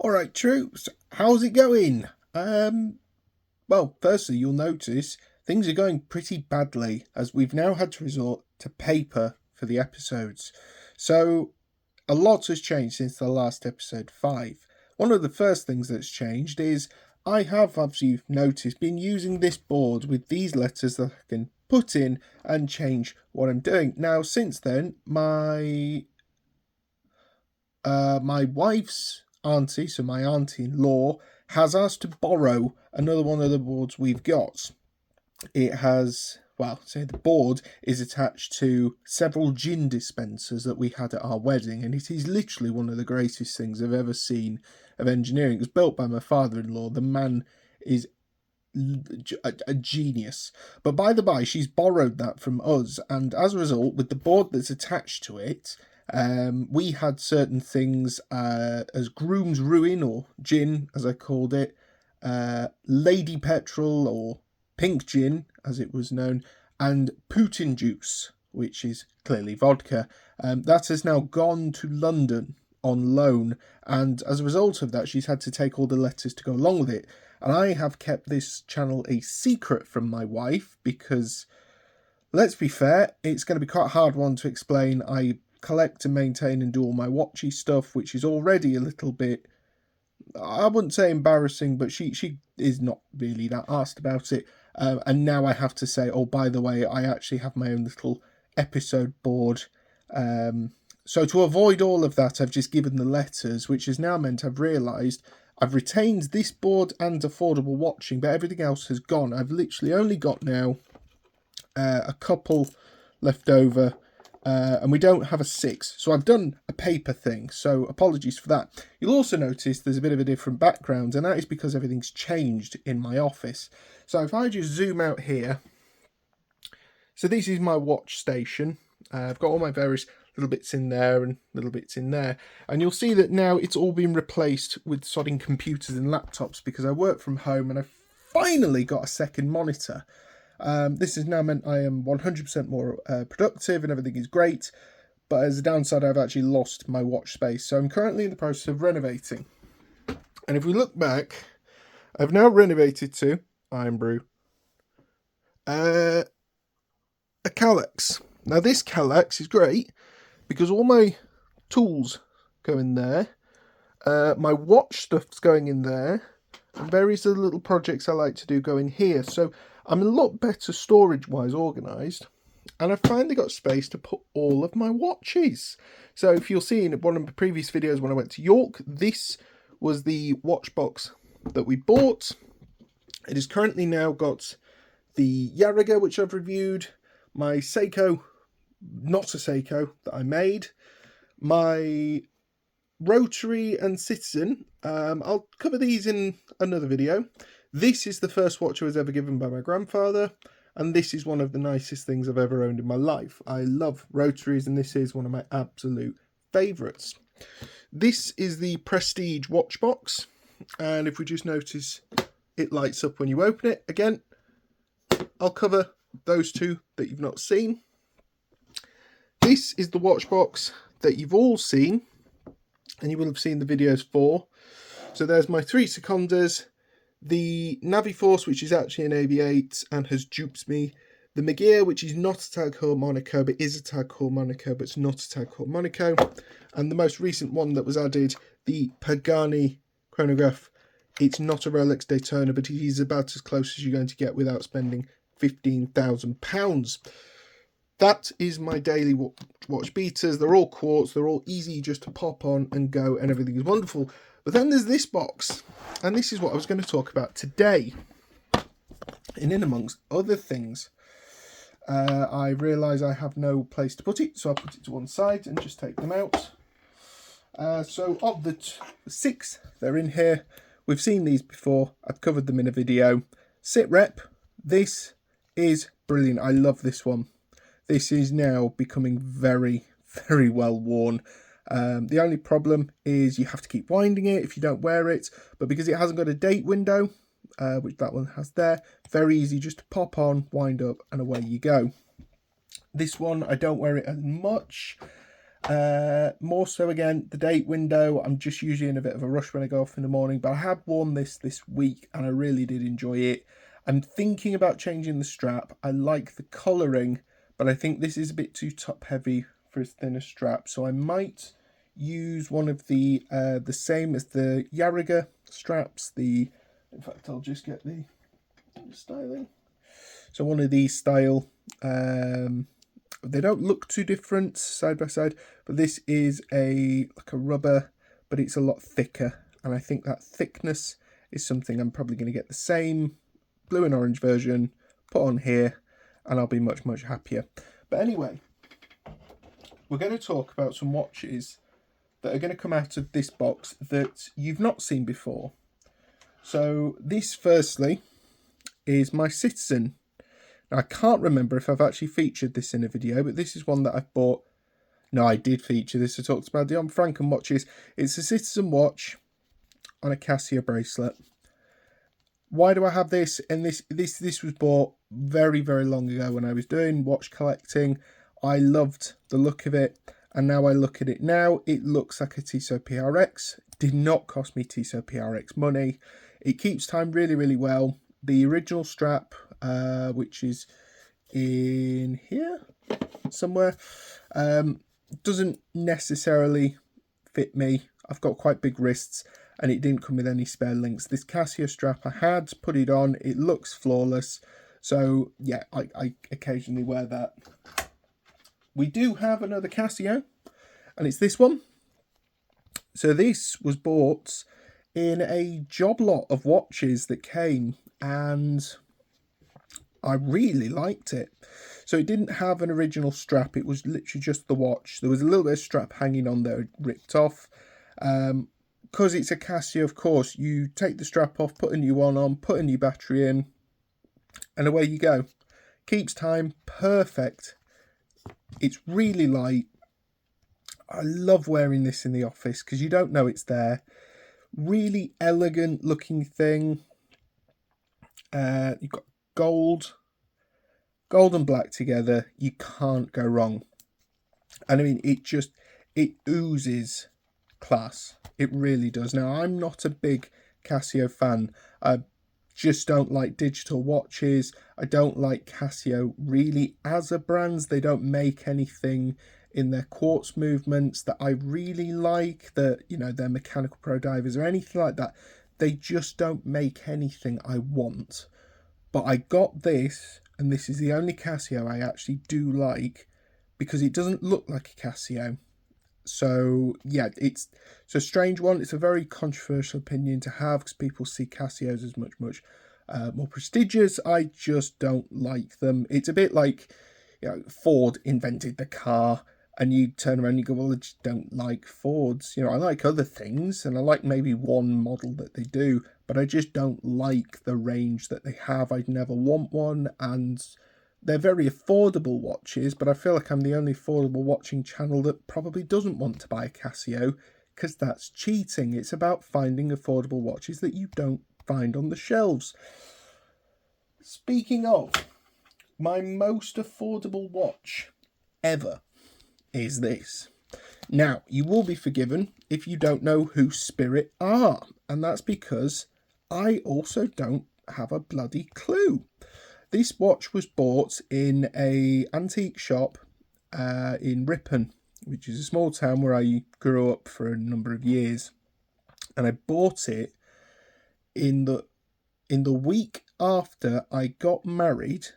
All right, troops, how's it going? Well, firstly, you'll notice things are going pretty badly as we've now had to resort to paper for the episodes. So, a lot has changed since the last episode 5. One of the first things that's changed is I have, as you've noticed, been using this board with these letters that I can put in and change what I'm doing. Now, since then, my wife's auntie, so my auntie-in-law, has asked to borrow another one of the boards we've got. It has, well, say the board is attached to several gin dispensers that we had at our wedding, and it is literally one of the greatest things I've ever seen of engineering. It was built by my father-in-law. The man is a genius. But by the by, she's borrowed that from us, and as a result, with the board that's attached to it, we had certain things as Groom's Ruin, or gin as I called it, Lady Petrol, or Pink Gin as it was known, and Putin Juice, which is clearly vodka. That has now gone to London on loan, and as a result of that, she's had to take all the letters to go along with it. And I have kept this channel a secret from my wife because, let's be fair, it's going to be quite a hard one to explain. I collect and maintain and do all my watchy stuff, which is already a little bit, I wouldn't say embarrassing, but she is not really that asked about it. And now I have to say, oh, by the way, I actually have my own little episode board. So to avoid all of that, I've just given the letters, which has now meant I've realised I've retained this board and affordable watching, but everything else has gone. I've literally only got now a couple left over, and we don't have a 6. So I've done a paper thing, so apologies for that. You'll also notice there's a bit of a different background, and that is because everything's changed in my office. So if I just zoom out here, so this is my watch station. I've got all my various little bits in there and little bits in there, and you'll see that now it's all been replaced with sodding computers and laptops because I work from home and I've finally got a second monitor. This has now meant I am 100% more productive and everything is great, but as a downside I've actually lost my watch space, so I'm currently in the process of renovating. And if we look back, I've now renovated to Iron Brew a Kallax. Now this Kallax is great because all my tools go in there, my watch stuff's going in there, and various other little projects I like to do go in here. So I'm a lot better storage-wise organised, and I've finally got space to put all of my watches. So if you'll see in one of the previous videos when I went to York, this was the watch box that we bought. It has currently now got the Yarriger, which I've reviewed, my Seiko, not a Seiko, that I made, my Rotary and Citizen. I'll cover these in another video. This is the first watch I was ever given by my grandfather, and this is one of the nicest things I've ever owned in my life. I love Rotaries, and this is one of my absolute favourites. This is the Prestige watch box, and if we just notice, it lights up when you open it. Again, I'll cover those two that you've not seen. This is the watch box that you've all seen, and you will have seen the videos for. So there's my 3 Secondas, the Naviforce, which is actually an AV8 and has duped me, the Megir, which is not a Tag Heuer Monaco but is a Tag Heuer Monaco but it's not a Tag Heuer Monaco, and the most recent one that was added, the Pagani chronograph. It's not a Rolex Daytona, but it is about as close as you're going to get without spending £15,000. That is my daily watch beaters. They're all quartz, they're all easy just to pop on and go, and everything is wonderful. But then there's this box, and this is what I was going to talk about today. And in amongst other things, I realise I have no place to put it, so I'll put it to one side and just take them out. So of the 6 they're in here, we've seen these before, I've covered them in a video. Sit Rep, this is brilliant, I love this one. This is now becoming very, very well worn. The only problem is you have to keep winding it if you don't wear it, but because it hasn't got a date window, which that one has there, very easy just to pop on, wind up, and away you go. This one, I don't wear it as much, More so again, the date window, I'm just usually in a bit of a rush when I go off in the morning, but I have worn this week and I really did enjoy it. I'm thinking about changing the strap. I like the colouring, but I think this is a bit too top heavy for a thinner strap, so I might use one of the same as the Yarriga straps. In fact, I'll just get the styling. So one of these style. They don't look too different side by side, but this is like a rubber, but it's a lot thicker, and I think that thickness is something I'm probably going to get the same blue and orange version, put on here, and I'll be much, much happier. But anyway, we're going to talk about some watches that are going to come out of this box that you've not seen before. So this, firstly, is my Citizen. Now, I can't remember if I've actually featured this in a video, but this is one that I've bought. No, I did feature this. I talked about the Franken watches. It's a Citizen watch on a Casio bracelet. Why do I have this? And this was bought very, very long ago when I was doing watch collecting. I loved the look of it, and now I look at it now. It looks like a Tissot PRX. Did not cost me Tissot PRX money. It keeps time really, really well. The original strap, which is in here somewhere, doesn't necessarily fit me. I've got quite big wrists, and it didn't come with any spare links. This Casio strap I had, put it on, it looks flawless. So yeah, I occasionally wear that. We do have another Casio, and it's this one. So this was bought in a job lot of watches that came, and I really liked it. So it didn't have an original strap, it was literally just the watch. There was a little bit of strap hanging on there, ripped off. Because it's a Casio, of course, you take the strap off, put a new one on, put a new battery in, and away you go. Keeps time, perfect. It's really light. I love wearing this in the office because you don't know it's there. Really elegant looking thing. You've got gold and black together. You can't go wrong. And I mean, it oozes class. It really does. Now, I'm not a big Casio fan. I just don't like digital watches. I don't like Casio really as a brand. They don't make anything in their quartz movements that I really like, their mechanical pro divers or anything like that. They just don't make anything I want. But I got this, and this is the only Casio I actually do like, because it doesn't look like a Casio. So yeah, it's a strange one. It's a very controversial opinion to have, because people see Casios as much more prestigious. I just don't like them. It's a bit like, Ford invented the car, and you turn around and you go, well, I just don't like Fords. I like other things, and I like maybe one model that they do, but I just don't like the range that they have. I'd never want one, and they're very affordable watches, but I feel like I'm the only affordable watching channel that probably doesn't want to buy a Casio, because that's cheating. It's about finding affordable watches that you don't find on the shelves. Speaking of, my most affordable watch ever is this. Now, you will be forgiven if you don't know who Spirit are, and that's because I also don't have a bloody clue. This watch was bought in an antique shop in Ripon, which is a small town where I grew up for a number of years, and I bought it in the week after I got married,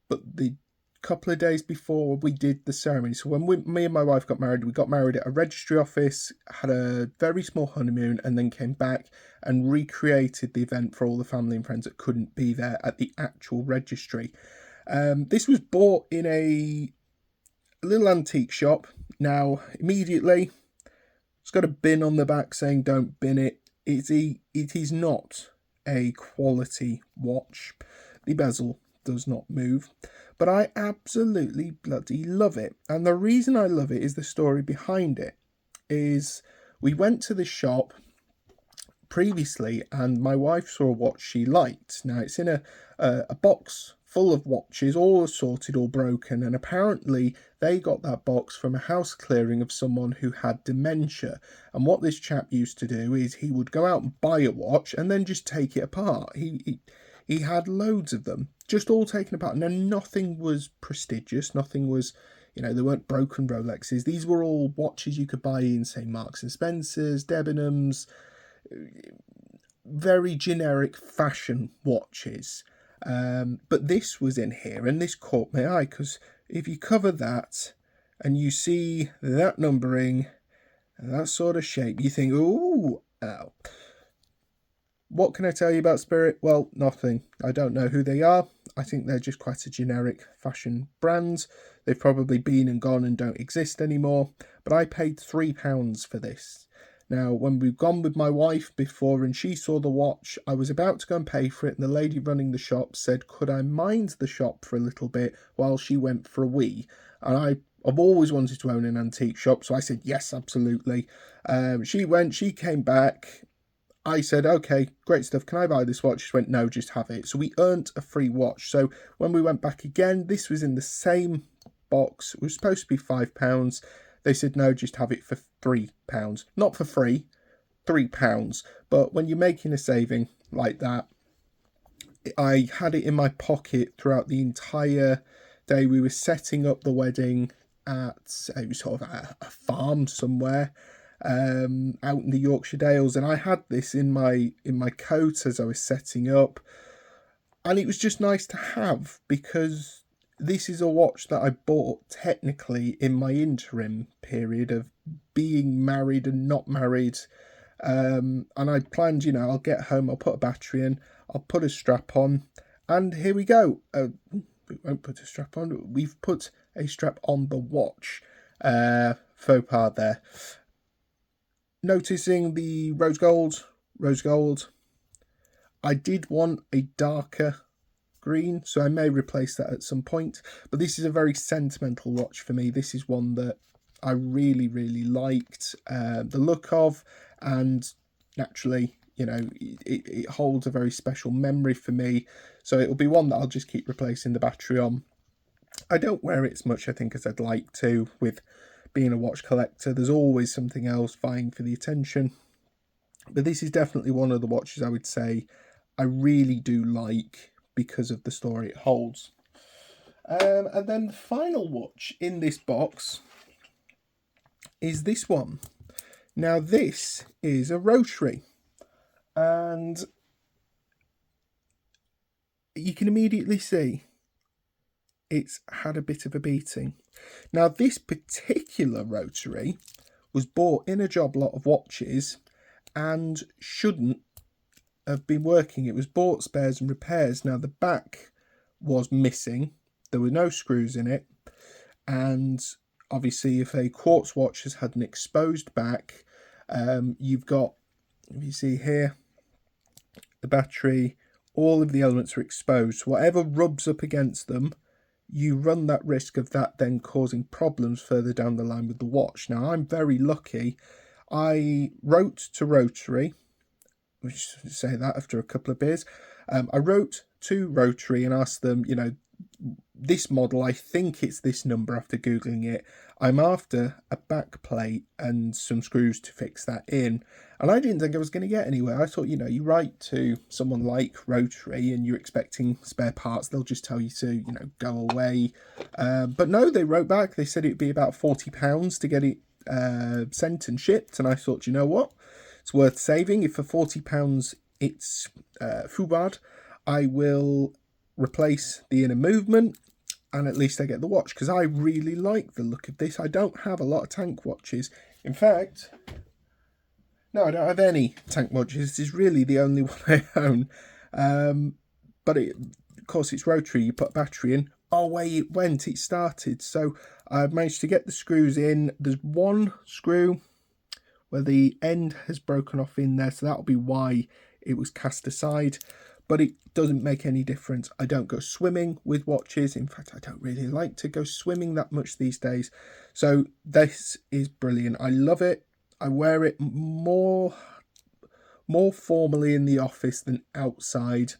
but the couple of days before we did the ceremony. So when me and my wife got married, we got married at a registry office, had a very small honeymoon, and then came back and recreated the event for all the family and friends that couldn't be there at the actual registry. This was bought in a little antique shop. Now, immediately, it's got a bin on the back saying don't bin it. It is not a quality watch. The bezel does not move, but I absolutely bloody love it. And the reason I love it is the story behind it. Is we went to the shop previously, and my wife saw a watch she liked. Now, it's in a box full of watches, all assorted, all broken, and apparently they got that box from a house clearing of someone who had dementia. And what this chap used to do is he would go out and buy a watch and then just take it apart. He had loads of them, just all taken apart. Now, nothing was prestigious, nothing was, they weren't broken Rolexes. These were all watches you could buy in, say, Marks and Spencer's, Debenhams, very generic fashion watches. But this was in here, and this caught my eye, because if you cover that and you see that numbering and that sort of shape, you think, ooh, ow. What can I tell you about Spirit? Well, nothing. I don't know who they are. I think they're just quite a generic fashion brand. They've probably been and gone and don't exist anymore. But I paid £3 for this. Now, when we've gone with my wife before and she saw the watch, I was about to go and pay for it, and the lady running the shop said, could I mind the shop for a little bit while she went for a wee? And I've always wanted to own an antique shop, so I said, yes, absolutely. She went, she came back. I said, okay, great stuff. Can I buy this watch? She went, no, just have it. So we earned a free watch. So when we went back again, this was in the same box. It was supposed to be £5. They said, no, just have it for £3. Not for free, £3. But when you're making a saving like that, I had it in my pocket throughout the entire day. We were setting up the wedding at it was sort of a farm somewhere. Out in the Yorkshire Dales, and I had this in my coat as I was setting up, and it was just nice to have, because this is a watch that I bought technically in my interim period of being married and not married, and I planned, I'll get home, I'll put a battery in, I'll put a strap on, and here we go. We won't put a strap on, we've put a strap on the watch. Faux pas there. Noticing the rose gold. I did want a darker green, so I may replace that at some point. But this is a very sentimental watch for me. This is one that I really, really liked the look of, and naturally, it holds a very special memory for me. So it'll be one that I'll just keep replacing the battery on. I don't wear it as much, I think, as I'd like to, with being a watch collector. There's always something else vying for the attention. But this is definitely one of the watches I would say I really do like because of the story it holds. And then the final watch in this box is this one. Now, this is a rotary, and you can immediately see it's had a bit of a beating. Now, this particular rotary was bought in a job lot of watches and shouldn't have been working. It was bought spares and repairs. Now, the back was missing. There were no screws in it. And obviously, if a quartz watch has had an exposed back, you've got, if you see here, the battery, all of the elements are exposed. So whatever rubs up against them, you run that risk of that then causing problems further down the line with the watch. Now, I'm very lucky. I wrote to Rotary, which say that after a couple of beers. I wrote to Rotary and asked them, this model, I think it's this number after Googling it. I'm after a back plate and some screws to fix that in. And I didn't think I was going to get anywhere. I thought, you write to someone like Rotary and you're expecting spare parts. They'll just tell you to, go away. But no, they wrote back. They said it'd be about £40 to get it sent and shipped. And I thought, you know what? It's worth saving. If for £40 it's foobard, I will replace the inner movement, and at least I get the watch, because I really like the look of this. I don't have a lot of tank watches. In fact, no, I don't have any tank watches. This is really the only one I own. But of course, it's rotary. You put a battery in. Away it went. It started. So I've managed to get the screws in. There's one screw where the end has broken off in there, so that'll be why it was cast aside. But it doesn't make any difference. I don't go swimming with watches. In fact, I don't really like to go swimming that much these days. So this is brilliant. I love it. I wear it more formally in the office than outside.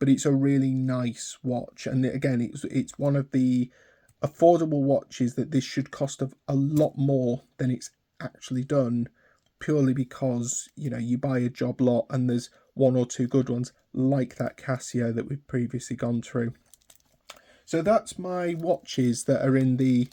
but it's a really nice watch. And again, it's one of the affordable watches that this should cost a lot more than it's actually done, purely because, you know, you buy a job lot and there's one or two good ones like that Casio that we've previously gone through. So that's my watches that are in the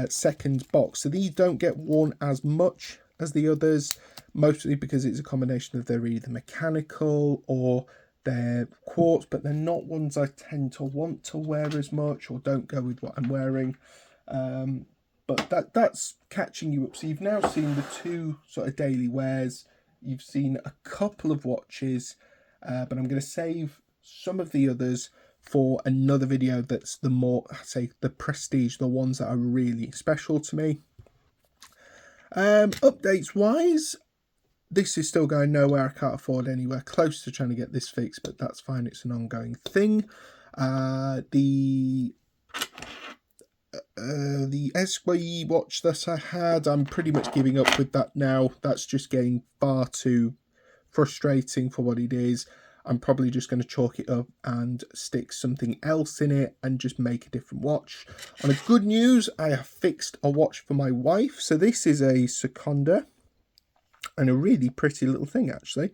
second box. So these don't get worn as much as the others, mostly because it's a combination of they're either mechanical or they're quartz, but they're not ones I tend to want to wear as much, or don't go with what I'm wearing. But that's catching you up. So you've now seen the two sort of daily wears. You've seen a couple of watches, but I'm going to save some of the others for another video that's the more, say, the prestige, the ones that are really special to me. Updates wise, this is still going nowhere. I can't afford anywhere close to trying to get this fixed, but that's fine. It's an ongoing thing. The SY watch that I had, I'm pretty much giving up with that now. That's just getting far too frustrating for what it is. I'm probably just going to chalk it up and stick something else in it and just make a different watch. On a good news, I have fixed a watch for my wife. So this is a Seconda, and a really pretty little thing, actually.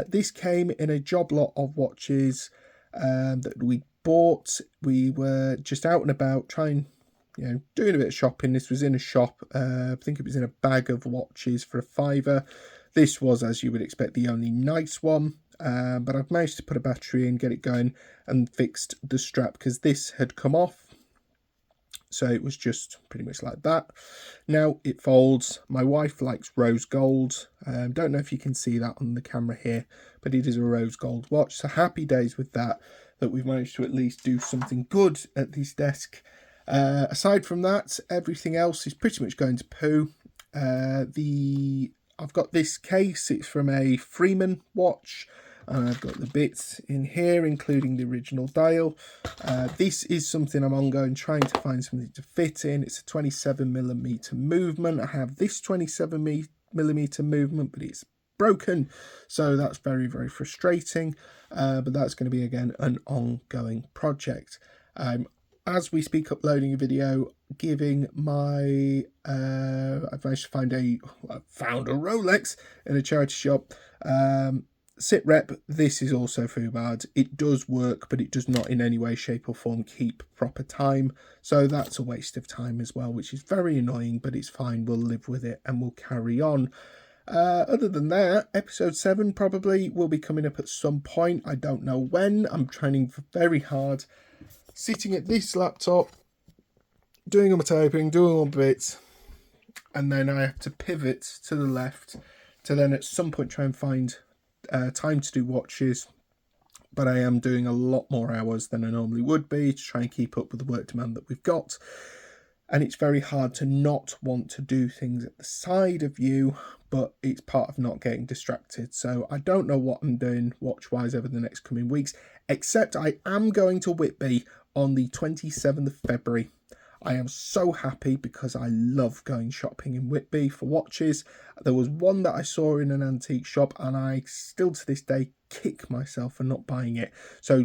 This came in a job lot of watches that we bought. We were just out and about trying, you know, doing a bit of shopping. This was in a shop. I think it was in a bag of watches for £5. This was, as you would expect, the only nice one. But I've managed to put a battery in, get it going, and fixed the strap because this had come off. So it was just pretty much like that. Now it folds. My wife likes rose gold. Don't know if you can see that on the camera here, but it is a rose gold watch. So happy days with that we've managed to at least do something good at this desk. Aside from that, everything else is pretty much going to poo. I've got this case. It's from a Freeman watch. And I've got the bits in here, including the original dial. This is something I'm ongoing trying to find something to fit in. It's a 27mm movement. I have this 27mm movement, but it's broken. So that's very, very frustrating. But that's going to be, again, an ongoing project. As we speak, uploading a video, giving my... I've managed to find I found a Rolex in a charity shop. Sit rep, this is also Fubard. It does work, but it does not in any way, shape or form keep proper time. So that's a waste of time as well, which is very annoying, but it's fine. We'll live with it and we'll carry on. Other than that, episode 7 probably will be coming up at some point. I don't know when. I'm training very hard. Sitting at this laptop, doing all my typing, doing all my bits. And then I have to pivot to the left to then at some point try and find... time to do watches, but I am doing a lot more hours than I normally would be to try and keep up with the work demand that we've got, and it's very hard to not want to do things at the side of you, but it's part of not getting distracted. So I don't know what I'm doing watch wise over the next coming weeks, except I am going to Whitby on the 27th of February. I am so happy because I love going shopping in Whitby for watches. There was one that I saw in an antique shop and I still to this day kick myself for not buying it. So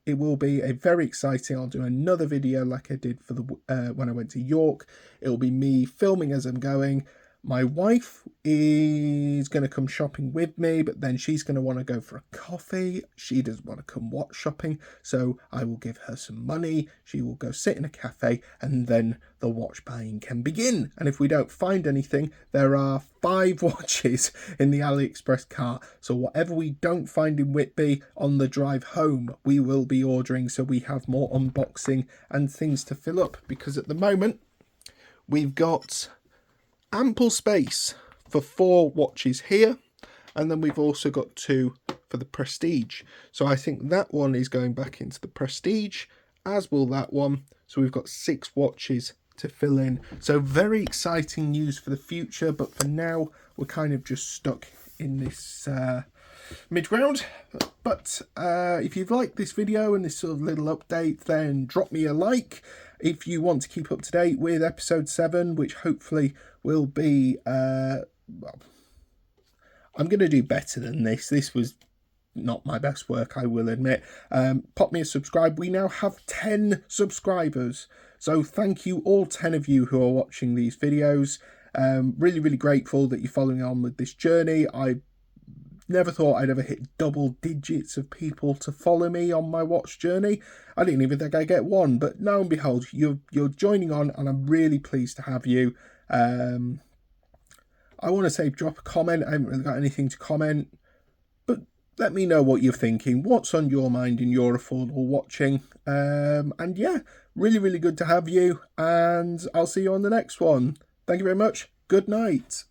it will be a very exciting. I'll do another video like I did for the when I went to York. It'll be me filming as I'm going. My wife is going to come shopping with me, but then she's going to want to go for a coffee. She doesn't want to come watch shopping, so I will give her some money. She will go sit in a cafe, and then the watch buying can begin. And if we don't find anything, there are 5 watches in the AliExpress cart. So whatever we don't find in Whitby on the drive home, we will be ordering so we have more unboxing and things to fill up. Because at the moment, we've got... ample space for 4 watches here, and then we've also got 2 for the Prestige. So I think that one is going back into the Prestige, as will that one. So we've got 6 watches to fill in. So very exciting news for the future, but for now we're kind of just stuck in this mid-ground. But if you've liked this video and this sort of little update, then drop me a like. If you want to keep up to date with episode 7, which hopefully will be, well, I'm going to do better than this. This was not my best work, I will admit. Pop me a subscribe. We now have 10 subscribers. So thank you, all 10 of you who are watching these videos. Really, really grateful that you're following on with this journey. I never thought I'd ever hit double digits of people to follow me on my watch journey. I didn't even think I'd get one, but now and behold, you're joining on, and I'm really pleased to have you. I want to say drop a comment. I haven't really got anything to comment, but let me know what you're thinking. What's on your mind in your affordable watching? And yeah, really, really good to have you, and I'll see you on the next one. Thank you very much. Good night.